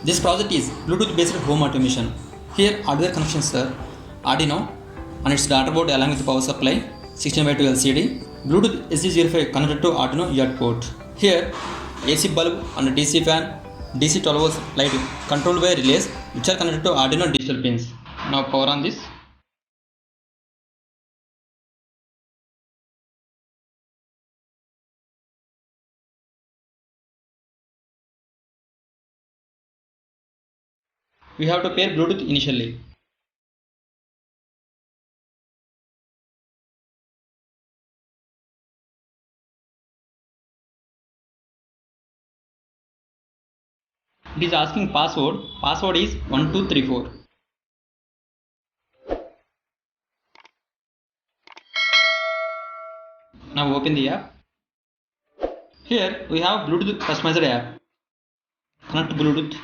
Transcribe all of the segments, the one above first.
This project is Bluetooth based home automation. Here hardware connections are Arduino and its data board along with power supply, 16x2 LCD, Bluetooth SG05 connected to Arduino UART port. Here AC bulb and DC fan, DC 12 volts light controlled by relays which are connected to Arduino digital pins. Now power on this. We have to pair Bluetooth initially. It is asking password. Password is 1234. Now open the app. Here we have Bluetooth customized app. Connect Bluetooth.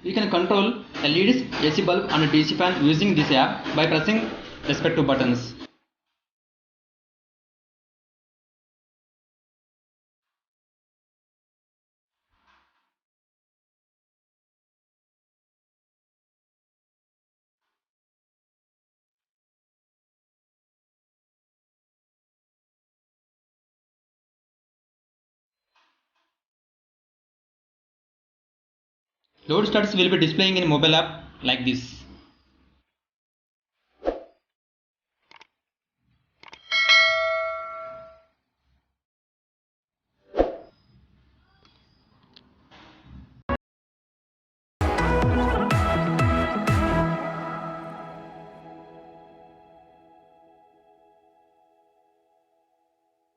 We can control LEDs, AC bulb and DC fan using this app by pressing respective buttons. Load status will be displaying in mobile app like this.